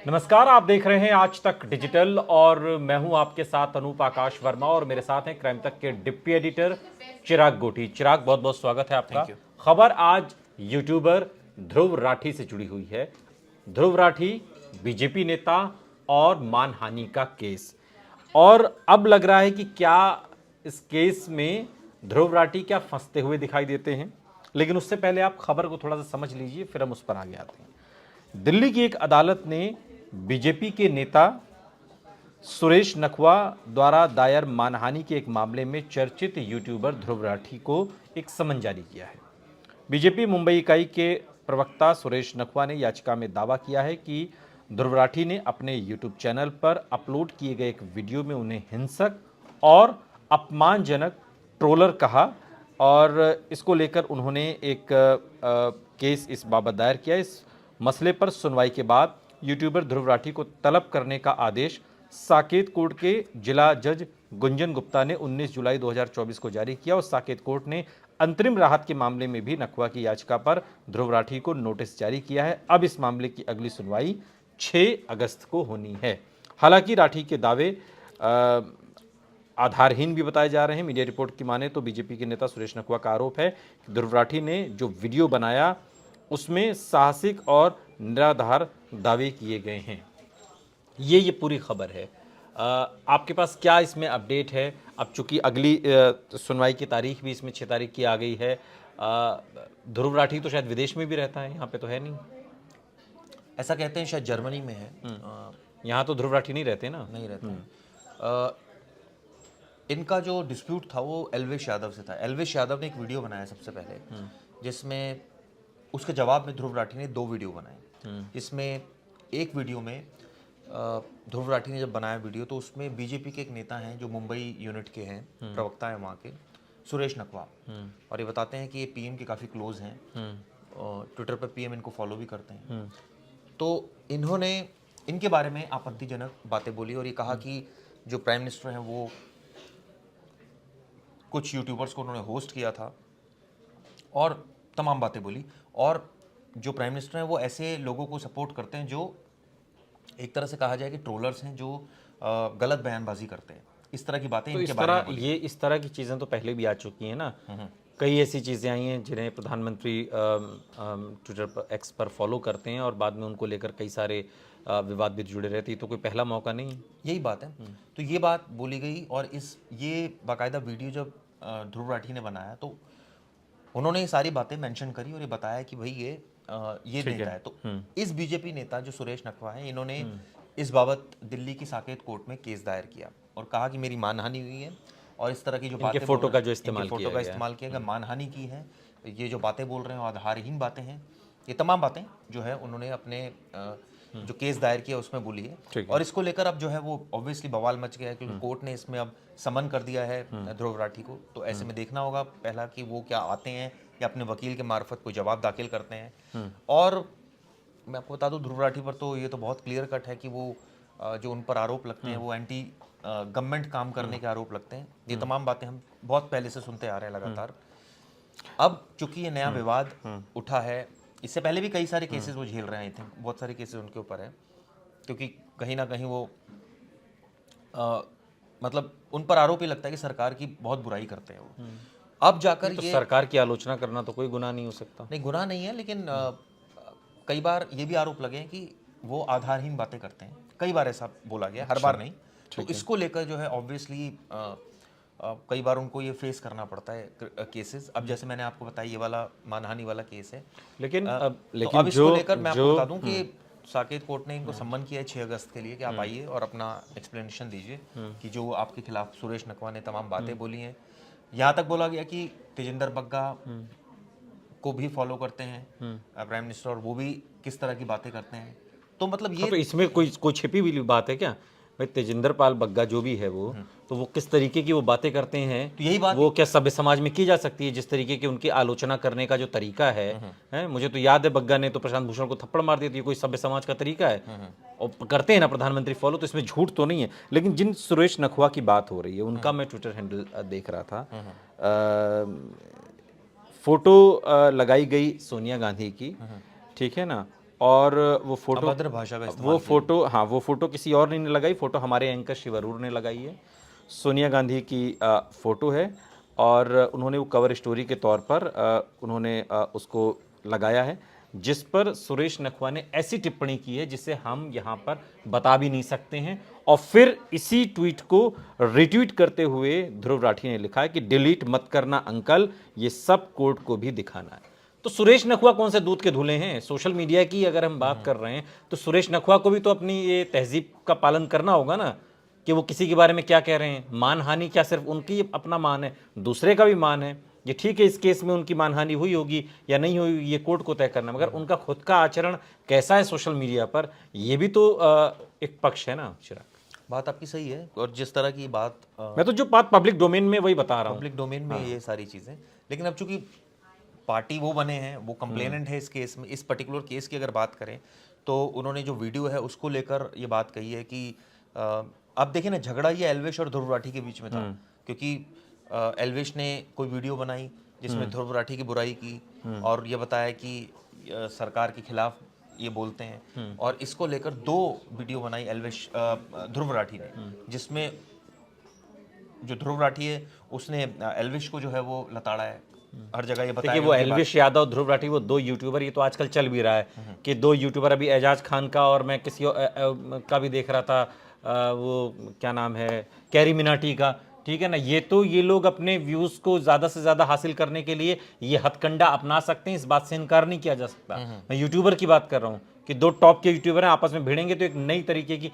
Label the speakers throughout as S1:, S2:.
S1: नमस्कार, आप देख रहे हैं आज तक डिजिटल और मैं हूं आपके साथ अनूप आकाश वर्मा और मेरे साथ हैं क्राइम तक के डिप्टी एडिटर चिराग गोटी। चिराग, बहुत बहुत स्वागत है आपका।
S2: Thank you.
S1: खबर आज यूट्यूबर ध्रुव राठी से जुड़ी हुई है। ध्रुव राठी बीजेपी नेता और मानहानि का केस, और अब लग रहा है कि क्या इस केस में ध्रुव राठी क्या फंसते हुए दिखाई देते हैं। लेकिन उससे पहले आप खबर को थोड़ा सा समझ लीजिए, फिर हम उस पर आगे आते हैं। दिल्ली की एक अदालत ने बीजेपी के नेता सुरेश नखवा द्वारा दायर मानहानि के एक मामले में चर्चित यूट्यूबर ध्रुव राठी को एक समन जारी किया है। बीजेपी मुंबई इकाई के प्रवक्ता सुरेश नखवा ने याचिका में दावा किया है कि ध्रुव राठी ने अपने यूट्यूब चैनल पर अपलोड किए गए एक वीडियो में उन्हें हिंसक और अपमानजनक ट्रोलर कहा, और इसको लेकर उन्होंने एक केस इस बाबत दायर किया। इस मसले पर सुनवाई के बाद यूट्यूबर ध्रुव राठी को तलब करने का आदेश साकेत कोर्ट के जिला जज गुंजन गुप्ता ने 19 जुलाई 2024 को जारी किया, और साकेत कोर्ट ने अंतरिम राहत के मामले में भी नखवा की याचिका पर ध्रुव राठी को नोटिस जारी किया है। अब इस मामले की अगली सुनवाई 6 अगस्त को होनी है। हालांकि राठी के दावे आधारहीन भी बताए जा रहे हैं। मीडिया रिपोर्ट की माने तो बीजेपी के नेता सुरेश नखवा का आरोप है कि ध्रुव राठी ने जो वीडियो बनाया उसमें साहसिक और निराधार दावे किए गए हैं। ये पूरी खबर है। आपके पास क्या इसमें अपडेट है? अब चूंकि अगली सुनवाई की तारीख भी इसमें 6 तारीख की आ गई है। ध्रुव राठी तो शायद विदेश में भी रहता है, यहाँ पे तो है नहीं।
S2: ऐसा कहते हैं शायद जर्मनी में है।
S1: यहाँ तो ध्रुव राठी नहीं रहते ना।
S2: नहीं रहते हैं। इनका जो डिस्प्यूट था वो एल्वेश यादव से था। एल्वेश यादव ने एक वीडियो बनाया सबसे पहले, जिसमें उसके जवाब में ध्रुव राठी ने 2 वीडियो बनाए। जिसमें एक वीडियो में ध्रुव राठी ने जब बनाया वीडियो तो उसमें बीजेपी के एक नेता हैं जो मुंबई यूनिट के हैं, प्रवक्ता हैं वहाँ के, सुरेश नखवा, और ये बताते हैं कि ये पीएम के काफ़ी क्लोज हैं और ट्विटर पर पीएम इनको फॉलो भी करते हैं। तो इन्होंने इनके बारे में आपत्तिजनक बातें बोली और ये कहा कि जो प्राइम मिनिस्टर हैं वो कुछ यूट्यूबर्स को उन्होंने होस्ट किया था और तमाम बातें बोली। और जो प्राइम मिनिस्टर हैं वो ऐसे लोगों को सपोर्ट करते हैं जो एक तरह से कहा जाए कि ट्रोलर्स हैं, जो गलत बयानबाजी करते हैं। इस तरह की बातें
S1: तो
S2: इनके बारे में बोली।
S1: इस तरह की चीज़ें तो पहले भी आ चुकी हैं ना। कई ऐसी चीज़ें आई हैं जिन्हें प्रधानमंत्री ट्विटर पर, एक्स पर फॉलो करते हैं, और बाद में उनको लेकर कई सारे विवाद भी जुड़े रहते हैं। तो कोई पहला मौका नहीं है।
S2: यही बात है। तो ये बात बोली गई और ये बाकायदा वीडियो जब ध्रुव राठी ने बनाया तो उन्होंने ये सारी बातें मेंशन करी और ये बताया कि भाई ये नेता है। तो इस बीजेपी नेता जो सुरेश नखवा है, इन्होंने इस बाबत दिल्ली की साकेत कोर्ट में केस दायर किया और कहा कि मेरी मानहानि हुई है और इस तरह की जो बातें
S1: फोटो का जो इस्तेमाल
S2: किया गया, मानहानि की है, ये जो बातें बोल रहे हैं आधारहीन बातें हैं। ये तमाम बातें जो है उन्होंने अपने जो केस दायर किया उसमें बोली है। और इसको लेकर अब जो है वो ऑब्वियसली बवाल मच गया है क्योंकि कोर्ट ने इसमें अब समन कर दिया है ध्रुव राठी को। तो ऐसे में देखना होगा पहला कि वो क्या आते हैं या अपने वकील के मार्फत कोई जवाब दाखिल करते हैं। और मैं आपको बता दूं, ध्रुव राठी पर तो ये तो बहुत क्लियर कट है कि वो जो उन पर आरोप लगते हैं वो एंटी गवर्नमेंट काम करने के आरोप लगते हैं। ये तमाम बातें हम बहुत पहले से सुनते आ रहे हैं लगातार। अब चूंकि ये नया विवाद उठा है, इससे पहले भी कई सारे केसेस वो झेल रहे हैं। आई थिंक बहुत सारे केसेस उनके ऊपर है क्योंकि कहीं ना कहीं वो मतलब उन पर आरोप ही लगता है कि सरकार की बहुत बुराई करते हैं वो। अब जाकर
S1: तो
S2: ये
S1: सरकार की आलोचना करना तो कोई गुनाह नहीं हो सकता।
S2: नहीं, गुनाह नहीं है, लेकिन कई बार ये भी आरोप लगे हैं कि वो आधारहीन बातें करते हैं। कई बार ऐसा बोला गया, हर बार नहीं। तो इसको लेकर जो है ऑब्वियसली कई बार उनको ये फेस करना पड़ता है केसेस। अब जैसे मैंने आपको बताया ये वाला मानहानि वाला केस है,
S1: लेकिन
S2: तो अब इसको लेकर मैं आपको बता दूं कि साकेत कोर्ट ने इनको सम्मन किया है 6 अगस्त के लिए कि आप आइए और अपना एक्सप्लेनेशन दीजिए कि जो आपके खिलाफ सुरेश नखवा ने तमाम बातें बोली हैं। यहाँ तक बोला गया कि तेजिंदर बग्गा को भी फॉलो करते हैं प्राइम मिनिस्टर, और वो भी किस तरह की बातें करते हैं। तो मतलब ये
S1: तो इसमें कोई छिपी हुई बात है क्या भाई? तेजिंदर पाल बग्गा जो भी है वो, तो वो किस तरीके की वो बातें करते हैं,
S2: तो यही बात
S1: वो क्या सभ्य समाज में की जा सकती है? जिस तरीके की उनकी आलोचना करने का जो तरीका है, मुझे तो याद है बग्गा ने तो प्रशांत भूषण को थप्पड़ मार दिया। कोई सभ्य समाज का तरीका है? और करते हैं ना प्रधानमंत्री फॉलो, तो इसमें झूठ तो नहीं है। लेकिन जिन सुरेश नखवा की बात हो रही है उनका मैं ट्विटर हैंडल देख रहा था, फोटो लगाई गई सोनिया गांधी की, ठीक है ना, और वो फोटो,
S2: अभद्र भाषा का इस्तेमाल
S1: वो फोटो, हाँ वो फोटो किसी और ने लगाई, फोटो हमारे एंकर शिव अरोड़ ने लगाई है। सोनिया गांधी की फोटो है और उन्होंने वो कवर स्टोरी के तौर पर उन्होंने उसको लगाया है, जिस पर सुरेश नखवा ने ऐसी टिप्पणी की है जिसे हम यहाँ पर बता भी नहीं सकते हैं। और फिर इसी ट्वीट को रिट्वीट करते हुए ध्रुव राठी ने लिखा है कि डिलीट मत करना अंकल, ये सब कोर्ट को भी दिखाना है। तो सुरेश नखवा कौन से दूध के धुले हैं? सोशल मीडिया की अगर हम बात कर रहे हैं तो सुरेश नखवा को भी तो अपनी ये तहजीब का पालन करना होगा ना, कि वो किसी के बारे में क्या कह रहे हैं। मानहानि क्या सिर्फ उनकी अपना मान है, दूसरे का भी मान है। ये ठीक है, इस केस में उनकी मानहानि हुई होगी या नहीं हुई, ये कोर्ट को तय करना, मगर उनका खुद का आचरण कैसा है सोशल मीडिया पर, ये भी तो एक पक्ष है ना चिराग।
S2: बात आपकी सही है, और जिस तरह की बात
S1: मैं तो जो बात पब्लिक डोमेन में वही बता रहा हूँ,
S2: पब्लिक डोमेन में ये सारी चीज़ें, लेकिन अब चूंकि पार्टी वो बने हैं, वो कंप्लेनेंट है इस केस में, इस पर्टिकुलर केस की अगर बात करें तो उन्होंने जो वीडियो है उसको लेकर ये बात कही है कि अब देखिए ना, झगड़ा ये एल्विश और ध्रुव राठी के बीच में था, क्योंकि एल्विश ने कोई वीडियो बनाई जिसमें ध्रुव राठी की बुराई की और ये बताया कि सरकार के खिलाफ ये बोलते हैं, और इसको लेकर 2 वीडियो बनाई एल्विश ध्रुव राठी ने, जिसमें जो ध्रुव राठी है उसने एल्विश को जो है वो लताड़ा है, हर जगह ये बताया।
S1: देखिए वो एल्विश यादव, ध्रुव राठी, वो 2 यूट्यूबर, ये तो आजकल चल भी रहा है कि 2 यूट्यूबर, अभी एजाज खान का और मैं किसी का भी देख रहा था, वो क्या नाम है, कैरी मिनाटी का, ठीक है ना। ये तो ये लोग अपने व्यूज़ को ज़्यादा से ज़्यादा हासिल करने के लिए ये हथकंडा अपना सकते हैं, इस बात से इनकार नहीं किया जा सकता। मैं यूट्यूबर की बात कर रहा हूँ कि 2 टॉप के यूट्यूबर हैं, आपस में भिड़ेंगे तो एक नई तरीके की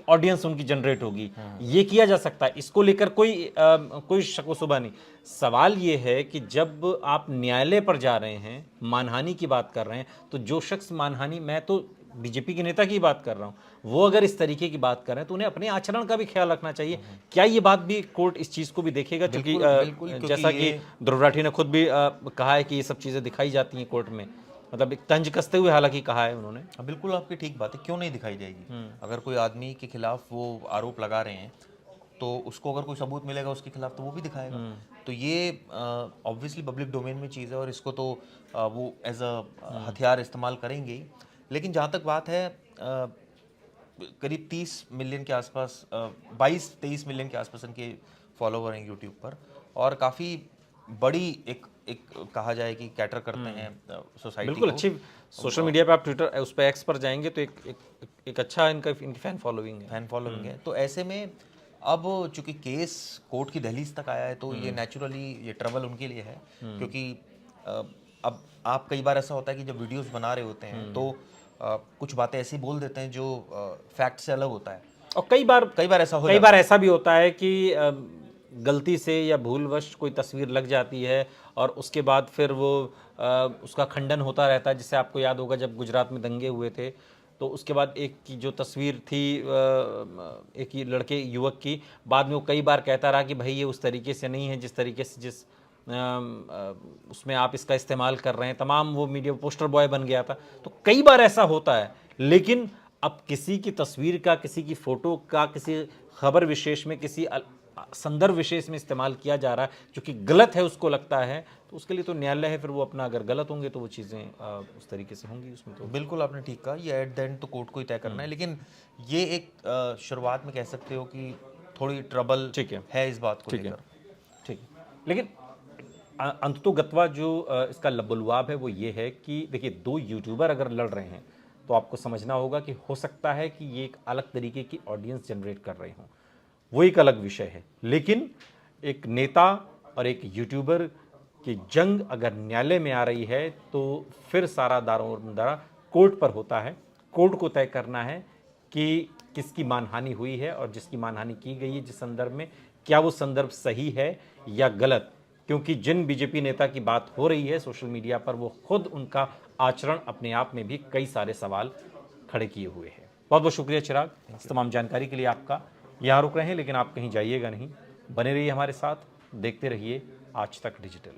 S1: ऑडियंस उनकी जनरेट होगी, ये किया जा सकता है। इसको लेकर कोई शक व शुबा नहीं। सवाल ये है कि जब आप न्यायालय पर जा रहे हैं, मानहानि की बात कर रहे हैं, तो जो शख्स मानहानि, मैं तो बीजेपी के नेता की बात कर रहा हूं, वो अगर इस तरीके की बात कर रहे हैं तो उन्हें अपने आचरण का भी ख्याल रखना चाहिए। क्या ये बात भी कोर्ट इस चीज को भी देखेगा? क्योंकि जैसा कि ध्रुव राठी ने खुद भी कहा है कि ये सब चीजें दिखाई जाती हैं कोर्ट में, मतलब एक तंज कसते हुए हालांकि कहा है उन्होंने।
S2: बिल्कुल आपकी ठीक बात है, क्यों नहीं दिखाई जाएगी? अगर कोई आदमी के खिलाफ वो आरोप लगा रहे हैं तो उसको अगर कोई सबूत मिलेगा उसके खिलाफ तो वो भी दिखाएगा। तो ये ऑब्वियसली पब्लिक डोमेन में चीज़ है और इसको तो वो एज अ हथियार इस्तेमाल करेंगे ही। लेकिन जहाँ तक बात है, करीब 30 मिलियन के आसपास, 22-23 मिलियन के आसपास इनके फॉलोवर हैं यूट्यूब पर, और काफ़ी बड़ी एक कहा जाए कि कैटर करते हैं सोसाइटी
S1: बिल्कुल
S2: को।
S1: अच्छी सोशल मीडिया पे, आप ट्विटर उस पर एक्स पर जाएंगे तो एक अच्छा इनकी फैन फॉलोइंग है।
S2: तो ऐसे में अब चूंकि केस कोर्ट की दहलीज तक आया है तो ये नेचुरली ये ट्रबल उनके लिए है, क्योंकि अब आप कई बार ऐसा होता है कि जब वीडियोस बना रहे होते हैं तो कुछ बातें ऐसी बोल देते हैं जो फैक्ट से अलग होता है,
S1: और कई बार ऐसा भी होता है कि गलती से या भूलवश कोई तस्वीर लग जाती है और उसके बाद फिर वो उसका खंडन होता रहता है। जिससे आपको याद होगा जब गुजरात में दंगे हुए थे तो उसके बाद एक की जो तस्वीर थी एक लड़के युवक की, बाद में वो कई बार कहता रहा कि भाई ये उस तरीके से नहीं है जिस तरीके से जिस उसमें आप इसका इस्तेमाल कर रहे हैं, तमाम वो मीडिया पोस्टर बॉय बन गया था। तो कई बार ऐसा होता है, लेकिन अब किसी की तस्वीर का, किसी की फ़ोटो का, किसी खबर विशेष में, किसी संदर्भ विशेष में इस्तेमाल किया जा रहा है जो कि गलत है उसको लगता है, तो उसके लिए तो न्यायालय है, फिर वो अपना, अगर गलत होंगे तो वो चीज़ें उस तरीके से होंगी उसमें। तो
S2: बिल्कुल आपने ठीक कहा, ये एट द एंड तो कोर्ट को ही तय करना है, लेकिन ये एक शुरुआत में कह सकते हो कि थोड़ी ट्रबल है इस बात को लेकर।
S1: ठीक है, लेकिन अंततोगत्वा जो इसका लबुलवाब है वो ये है कि देखिए 2 यूट्यूबर अगर लड़ रहे हैं तो आपको समझना होगा कि हो सकता है कि ये एक अलग तरीके की ऑडियंस जनरेट कर रहे हों, वो एक अलग विषय है। लेकिन एक नेता और एक यूट्यूबर की जंग अगर न्यायालय में आ रही है तो फिर सारा दारोमदारा कोर्ट पर होता है। कोर्ट को तय करना है कि किसकी मानहानि हुई है और जिसकी मानहानि की गई है जिस संदर्भ में, क्या वो संदर्भ सही है या गलत। क्योंकि जिन बीजेपी नेता की बात हो रही है सोशल मीडिया पर, वो खुद उनका आचरण अपने आप में भी कई सारे सवाल खड़े किए हुए हैं। बहुत बहुत शुक्रिया चिराग, इस तमाम जानकारी के लिए आपका। यहाँ रुक रहे हैं लेकिन आप कहीं जाइएगा नहीं, बने रहिए हमारे साथ, देखते रहिए आज तक डिजिटल।